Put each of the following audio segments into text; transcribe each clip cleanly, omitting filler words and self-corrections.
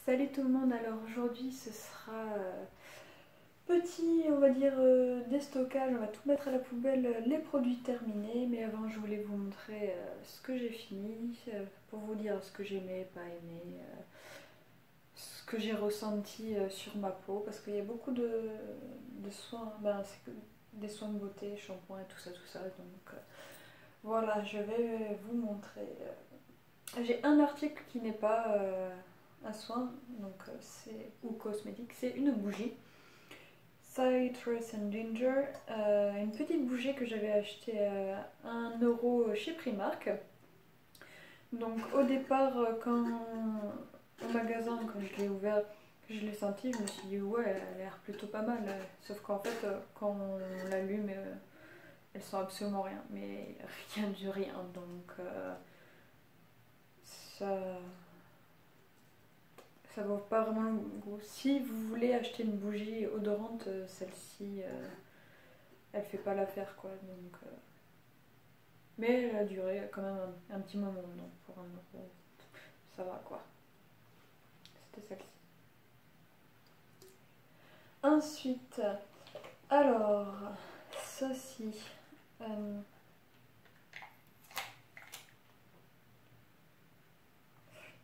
Salut tout le monde, alors aujourd'hui ce sera petit, on va dire, déstockage, on va tout mettre à la poubelle, les produits terminés, mais avant je voulais vous montrer ce que j'ai fini, pour vous dire ce que j'aimais, pas aimé, ce que j'ai ressenti sur ma peau, parce qu'il y a beaucoup de soins, c'est que des soins de beauté, shampoing et tout ça, donc voilà, je vais vous montrer. J'ai un article qui n'est pas un soin, donc c'est ou cosmétique, c'est une bougie. Citrus and Ginger, une petite bougie que j'avais achetée à 1 € chez Primark. Donc au départ, quand au magasin, quand je l'ai ouvert, que je l'ai senti, je me suis dit ouais, elle a l'air plutôt pas mal. Sauf qu'en fait, quand on l'allume, elle sent absolument rien, mais rien du rien. Donc ça, ça vaut pas vraiment le goût. Si vous voulez acheter une bougie odorante, celle-ci, elle fait pas l'affaire quoi. Donc, mais elle a duré quand même un petit moment, donc pour 1 €, ça va quoi. C'était celle-ci. Ensuite, alors, ceci.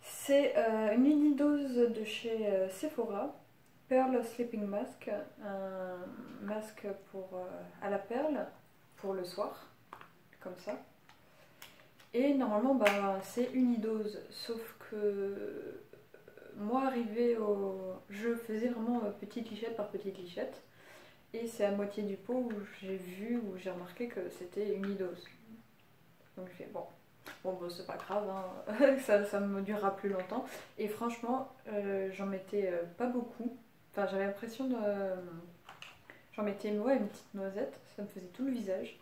C'est une unidose de chez Sephora. Pearl Sleeping Mask, un masque à la perle pour le soir, comme ça. Et normalement, c'est unidose, sauf que moi, je faisais vraiment petite lichette par petite lichette. Et c'est à moitié du pot où j'ai remarqué que c'était unidose. Donc j'ai fait bon c'est pas grave, hein. ça me durera plus longtemps. Et franchement, j'en mettais pas beaucoup. Enfin, j'avais l'impression de. J'en mettais une petite noisette, ça me faisait tout le visage.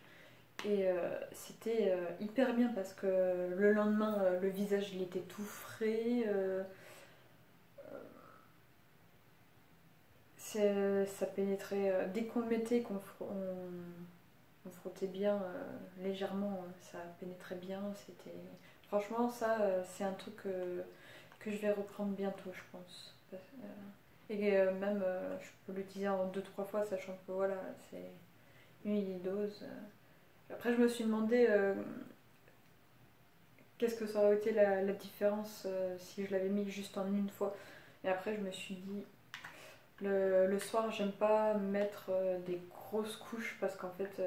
Et c'était hyper bien parce que le lendemain, le visage il était tout frais. Ça pénétrait. Dès qu'on le mettait, on frottait bien légèrement, ça pénétrait bien. Franchement, ça, c'est un truc que je vais reprendre bientôt, je pense. Et même, je peux l'utiliser en 2-3 fois, sachant que voilà, c'est une dose. Après, je me suis demandé qu'est-ce que ça aurait été la différence si je l'avais mis juste en une fois. Et après, je me suis dit, le soir, j'aime pas mettre des grosses couches parce qu'en fait,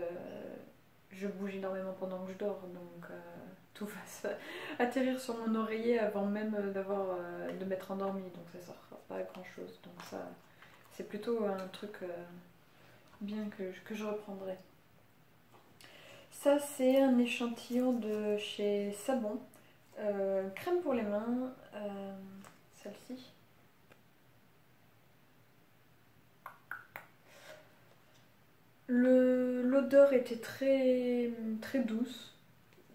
je bouge énormément pendant que je dors. Donc, tout va atterrir sur mon oreiller avant même de m'être endormie. Donc, ça sert pas à grand chose. Donc, ça, c'est plutôt un truc bien que je reprendrai. Ça, c'est un échantillon de chez Savon. Crème pour les mains, celle-ci. L'odeur était très, très douce,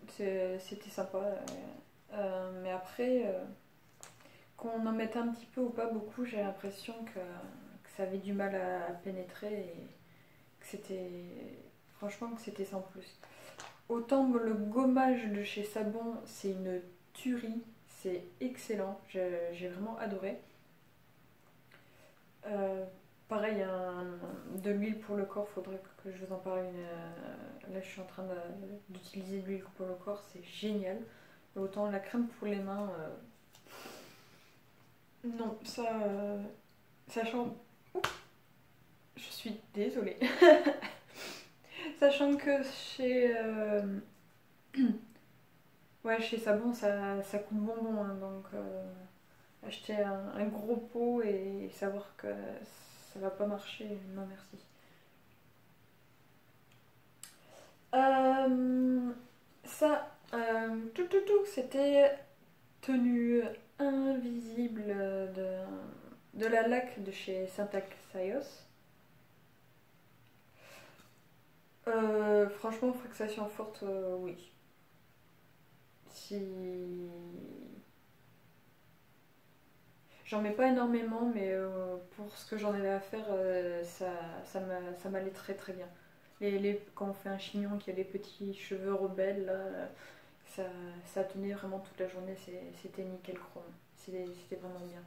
c'était sympa. Mais après, qu'on en mette un petit peu ou pas beaucoup, j'ai l'impression que ça avait du mal à pénétrer et que c'était. Franchement, que c'était sans plus. Autant le gommage de chez Savon, c'est une tuerie, c'est excellent, j'ai vraiment adoré. Pareil, de l'huile pour le corps, faudrait que je vous en parle. Là, je suis en train d'utiliser de l'huile pour le corps, c'est génial. Autant la crème pour les mains, non, sachant. Oups, je suis désolée. Sachant que chez Savon, ça coûte bonbon, hein, donc acheter un gros pot et savoir que ça va pas marcher, non merci. Ça, c'était tenue invisible de la laque de chez Syntaxios. Franchement, fixation forte, oui. Si. J'en mets pas énormément, mais pour ce que j'en avais à faire, ça m'allait très très bien. Quand on fait un chignon qui a des petits cheveux rebelles, là, ça tenait vraiment toute la journée, c'était nickel chrome. C'était vraiment bien.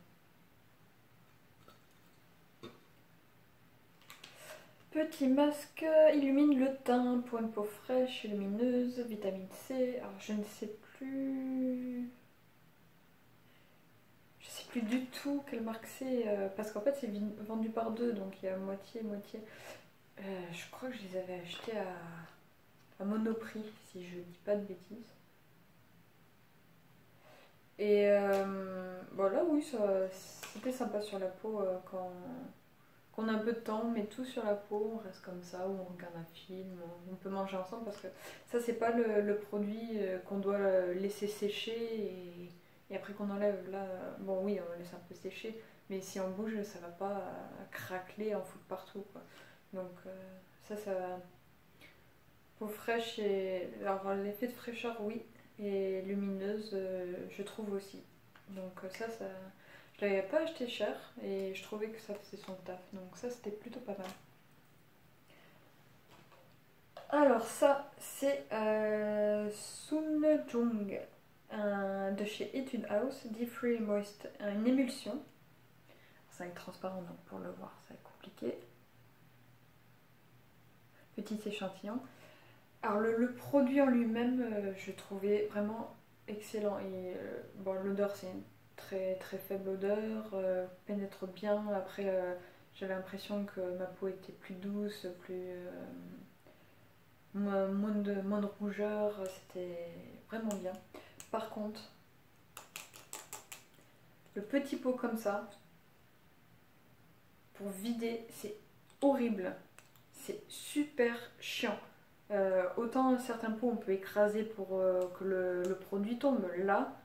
Petit masque illumine le teint pour une peau fraîche et lumineuse, vitamine C. Alors je ne sais plus. Je sais plus du tout quelle marque c'est, parce qu'en fait c'est vendu par deux, donc il y a moitié. Je crois que je les avais achetés à Monoprix, si je dis pas de bêtises. Et voilà, oui, c'était sympa sur la peau quand on a un peu de temps, on met tout sur la peau, on reste comme ça, ou on regarde un film, on peut manger ensemble parce que ça, c'est pas le produit qu'on doit laisser sécher et après qu'on enlève. Là, bon, oui, on laisse un peu sécher, mais si on bouge, ça va pas craqueler, en foutre partout, quoi. Donc, ça, peau fraîche et. Alors, l'effet de fraîcheur, oui, et lumineuse, je trouve aussi. Donc, ça. Je l'avais pas acheté cher et je trouvais que ça faisait son taf. Donc ça c'était plutôt pas mal. Alors ça c'est Sunjung de chez Etude House, Deep Free Moist, une émulsion. Ça va être transparent donc pour le voir ça va être compliqué. Petit échantillon. Alors le produit en lui-même je trouvais vraiment excellent et bon l'odeur c'est une très faible odeur, pénètre bien. Après j'avais l'impression que ma peau était plus douce, moins de rougeur, c'était vraiment bien. Par contre, le petit pot comme ça, pour vider, c'est horrible. C'est super chiant. Autant certains pots on peut écraser pour que le produit tombe. Là,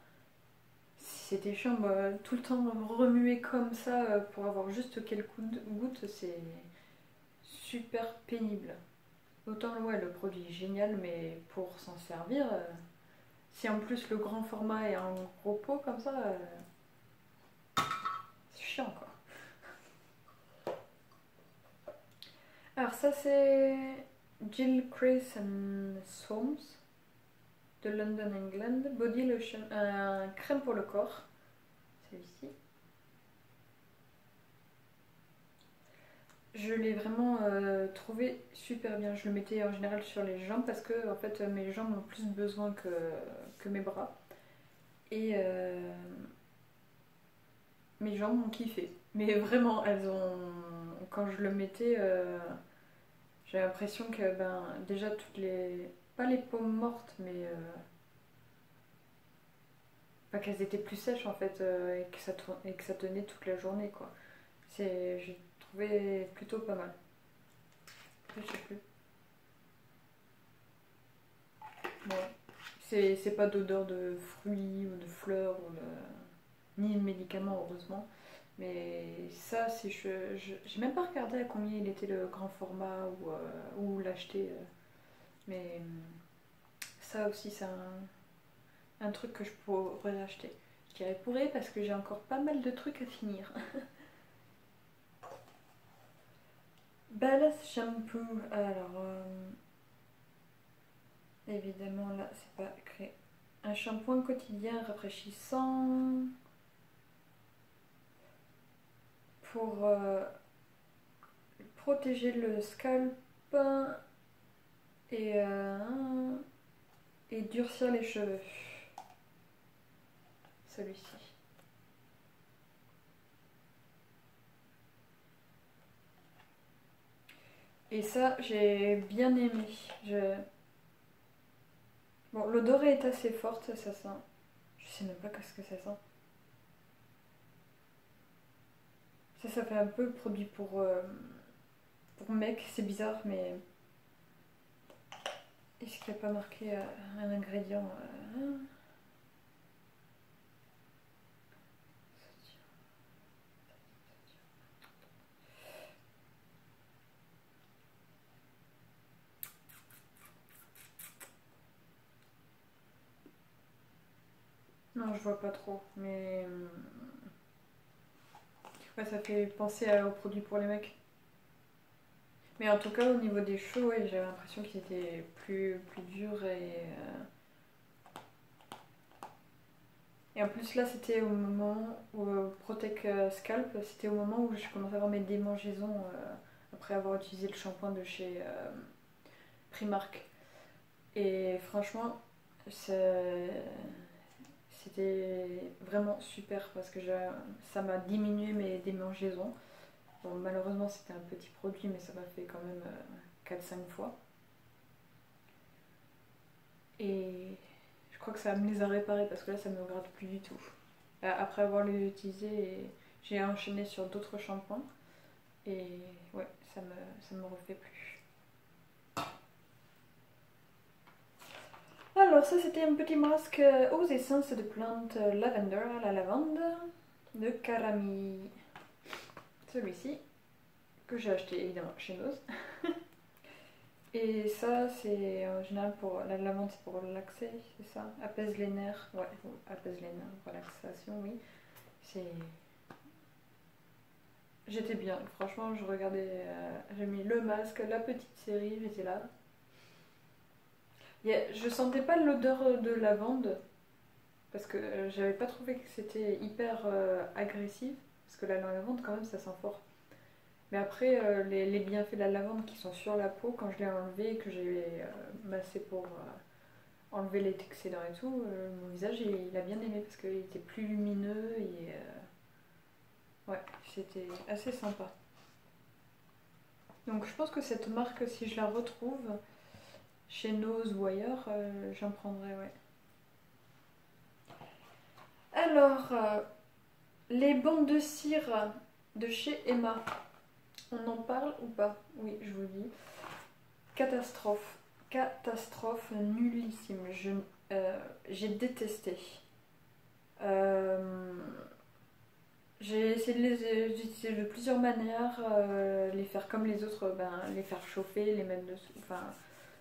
c'était chiant, tout le temps remuer comme ça pour avoir juste quelques gouttes, c'est super pénible. Autant ouais, le produit est génial, mais pour s'en servir, si en plus le grand format est un gros pot comme ça, c'est chiant quoi. Alors ça c'est Jill Chris and Soames de London, England, Body Lotion, crème pour le corps, celui-ci. Je l'ai vraiment trouvé super bien. Je le mettais en général sur les jambes parce que en fait mes jambes ont plus besoin que mes bras. Et mes jambes ont kiffé. Mais vraiment, elles ont. Quand je le mettais, j'ai l'impression que déjà toutes les. Pas les peaux mortes, mais. Qu'elles étaient plus sèches en fait et que ça tenait toute la journée quoi. J'ai trouvé plutôt pas mal. Je sais plus. Bon. C'est pas d'odeur de fruits ou de fleurs ni de médicaments heureusement. Mais ça, j'ai même pas regardé à combien il était le grand format ou l'acheter. Mais ça aussi, c'est un truc que je pourrais acheter. Je dirais pourrais parce que j'ai encore pas mal de trucs à finir. Ballast Shampoo. Alors, évidemment, là, c'est pas écrit. Un shampoing quotidien rafraîchissant pour protéger le scalp et, et durcir les cheveux. Celui-ci. Et ça, j'ai bien aimé. Bon, l'odeur est assez forte, ça sent. Je sais même pas qu'est-ce que ça sent. Ça fait un peu produit pour mec, c'est bizarre, mais. Est-ce qu'il n'y a pas marqué un ingrédient Non, je vois pas trop, mais. Ouais, ça fait penser aux produits pour les mecs. Mais en tout cas, au niveau des cheveux, ouais, j'avais l'impression qu'ils étaient plus durs et en plus, là, c'était au moment où Protect Scalp, c'était au moment où je commençais à avoir mes démangeaisons après avoir utilisé le shampoing de chez Primark. Et franchement, c'était vraiment super parce que ça m'a diminué mes démangeaisons. Bon, malheureusement, c'était un petit produit, mais ça m'a fait quand même 4-5 fois. Et je crois que ça me les a réparés parce que là, ça ne me gratte plus du tout. Après avoir les utilisés, j'ai enchaîné sur d'autres shampoings. Et ouais, ça me refait plus. Alors ça c'était un petit masque aux essences de plantes lavender à la lavande de Karami. Celui-ci que j'ai acheté évidemment chez Nose. Et ça c'est en général pour la lavande, c'est pour relaxer, c'est ça? Apaise les nerfs, ouais, apaise les nerfs, relaxation, oui. J'étais bien, franchement je regardais, j'ai mis le masque, la petite série, j'étais là. Je sentais pas l'odeur de lavande parce que j'avais pas trouvé que c'était hyper agressif parce que la lavande quand même ça sent fort. Mais après les bienfaits de la lavande qui sont sur la peau quand je l'ai enlevé et que j'ai massé pour enlever les excédents et tout, mon visage il a bien aimé parce qu'il était plus lumineux et ouais c'était assez sympa. Donc je pense que cette marque si je la retrouve chez Nose ou ailleurs, j'en prendrai, ouais. Alors, les bandes de cire de chez Emma, on en parle ou pas? Oui, je vous dis. Catastrophe. Catastrophe nullissime. J'ai détesté. J'ai essayé de les utiliser de plusieurs manières, les faire comme les autres, les faire chauffer, les mettre dessous, enfin,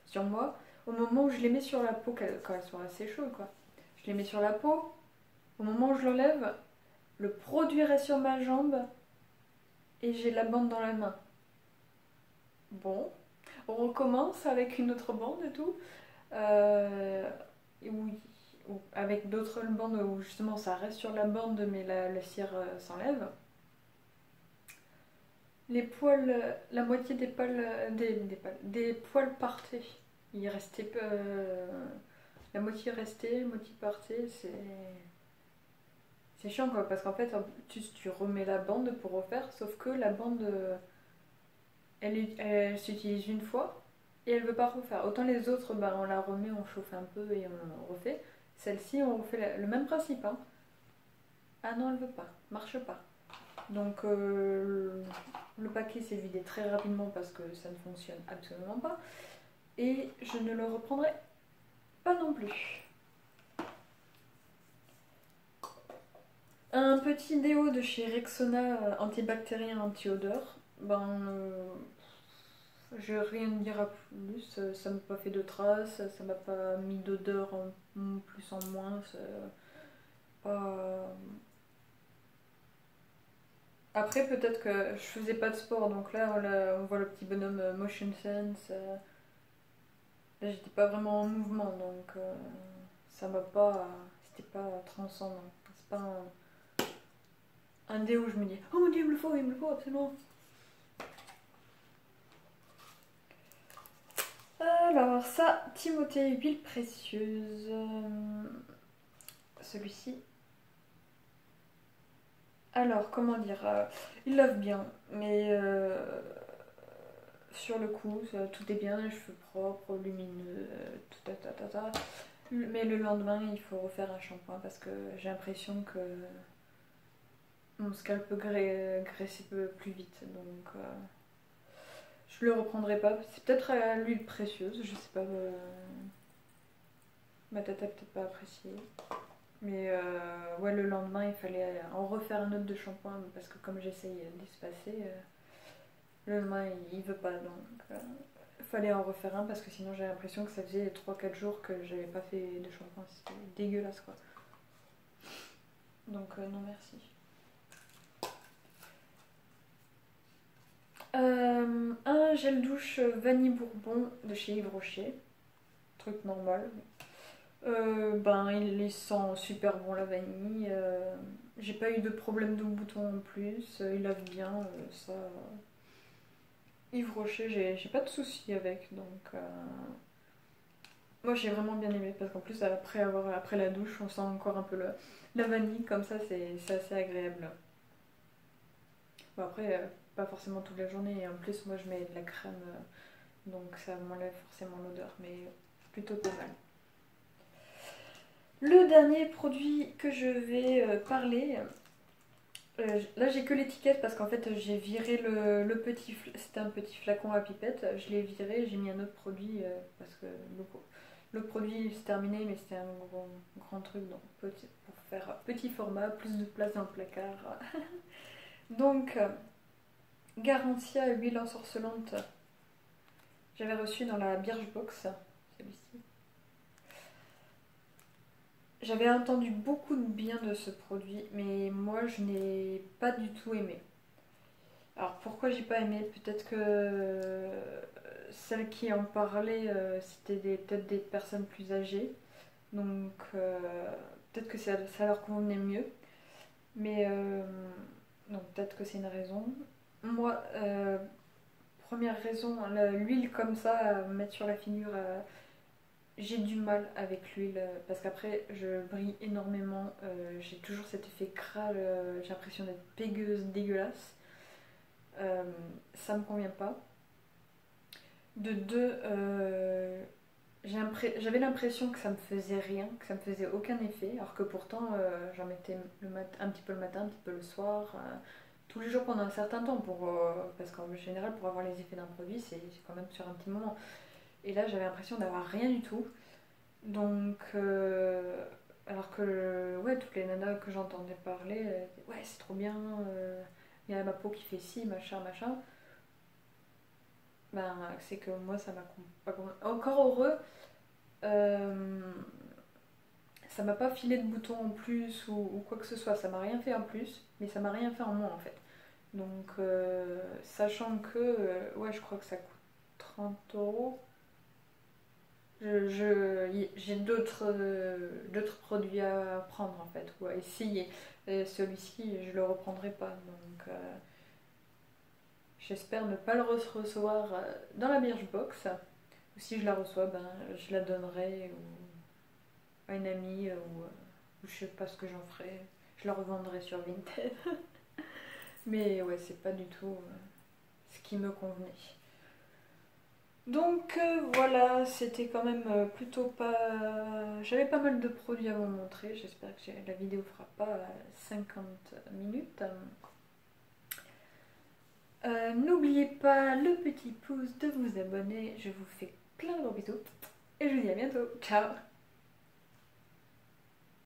sur moi. Au moment où je les mets sur la peau, quand elles sont assez chaudes, quoi. Je les mets sur la peau, au moment où je l'enlève, le produit reste sur ma jambe et j'ai la bande dans la main. Bon, on recommence avec une autre bande et tout. Oui, avec d'autres bandes où justement ça reste sur la bande mais la cire s'enlève. Les poils, la moitié des poils, des poils partaient. Il restait la moitié restait, moitié partait. C'est chiant quoi, parce qu'en fait, tu remets la bande pour refaire, sauf que la bande, elle s'utilise une fois et elle veut pas refaire. Autant les autres, on la remet, on chauffe un peu et on refait. Celle-ci, on refait le même principe. Hein. Ah non, elle veut pas, marche pas. Donc le paquet s'est vidé très rapidement parce que ça ne fonctionne absolument pas. Et je ne le reprendrai pas non plus. Un petit déo de chez Rexona antibactérien anti-odeur. Je vais rien dire à plus, ça m'a pas fait de traces, ça m'a pas mis d'odeur en plus en moins. Pas... Après peut-être que je faisais pas de sport, donc là on voit le petit bonhomme Motion Sense. Là j'étais pas vraiment en mouvement, donc ça m'a pas... C'était pas transcendant. C'est pas un déo où je me dis oh mon dieu il me le faut absolument. Alors ça, Timothée, huile précieuse. Celui-ci. Alors, comment dire, il lave bien, mais sur le coup, tout est bien, les cheveux propres, lumineux, tout ta. Mais le lendemain, il faut refaire un shampoing parce que j'ai l'impression que mon scalp graisse plus vite. Donc, je le reprendrai pas. C'est peut-être à l'huile précieuse, je sais pas. Ma tête a peut-être pas apprécié. Mais ouais, le lendemain, il fallait en refaire un autre de shampoing parce que comme j'essaye d'espacer, le lendemain, il veut pas. Donc, il fallait en refaire un parce que sinon, j'ai l'impression que ça faisait 3-4 jours que j'avais pas fait de shampoing. C'était dégueulasse, quoi. Donc, non, merci. Un gel douche vanille bourbon de chez Yves Rocher. Truc normal. Il sent super bon la vanille. J'ai pas eu de problème de bouton en plus. Il lave bien, ça. Yves Rocher, j'ai pas de soucis avec, donc moi j'ai vraiment bien aimé parce qu'en plus après la douche, on sent encore un peu la vanille, comme ça c'est assez agréable. Bon, après, pas forcément toute la journée, et en plus moi je mets de la crème, donc ça m'enlève forcément l'odeur, mais plutôt pas mal. Le dernier produit que je vais parler, là j'ai que l'étiquette parce qu'en fait j'ai viré le petit, c'était un petit flacon à pipette, je l'ai viré, j'ai mis un autre produit parce que le produit c'est terminé, mais c'était un grand truc donc pour faire petit format, plus de place dans le placard. Donc Garantia huile ensorcelante, j'avais reçu dans la Birchbox, celui-ci. J'avais entendu beaucoup de bien de ce produit, mais moi je n'ai pas du tout aimé. Alors pourquoi j'ai pas aimé? Peut-être que celles qui en parlaient, c'était peut-être des personnes plus âgées, donc peut-être que ça leur convenait mieux, mais donc peut-être que c'est une raison. Moi, première raison, l'huile comme ça, à mettre sur la figure, j'ai du mal avec l'huile parce qu'après je brille énormément, j'ai toujours cet effet crâle, j'ai l'impression d'être pégueuse, dégueulasse. Ça me convient pas. De deux, j'avais l'impression que ça me faisait rien, que ça me faisait aucun effet, alors que pourtant j'en mettais un petit peu le matin, un petit peu le soir, tous les jours pendant un certain temps, parce qu'en général pour avoir les effets d'un produit c'est quand même sur un petit moment. Et là j'avais l'impression d'avoir rien du tout. Donc, alors que ouais, toutes les nanas que j'entendais parler, ouais, c'est trop bien, il y a ma peau qui fait ci, machin, machin. Ben, c'est que moi, ça m'a pas encore heureux, euh, ça m'a pas filé de boutons en plus ou quoi que ce soit, ça m'a rien fait en plus, mais ça m'a rien fait en moins en fait. Donc, sachant que, ouais, je crois que ça coûte 30 euros. J'ai d'autres produits à prendre en fait, ou à essayer. Et celui-ci, je le reprendrai pas. Donc, j'espère ne pas le recevoir dans la Birchbox. Ou si je la reçois, ben, je la donnerai à une amie ou je sais pas ce que j'en ferai. Je la revendrai sur Vinted. Mais ouais, c'est pas du tout ce qui me convenait. Donc voilà, c'était quand même plutôt pas... J'avais pas mal de produits à vous montrer, j'espère que la vidéo fera pas 50 minutes. N'oubliez pas le petit pouce de vous abonner, je vous fais plein de gros bisous et je vous dis à bientôt, ciao.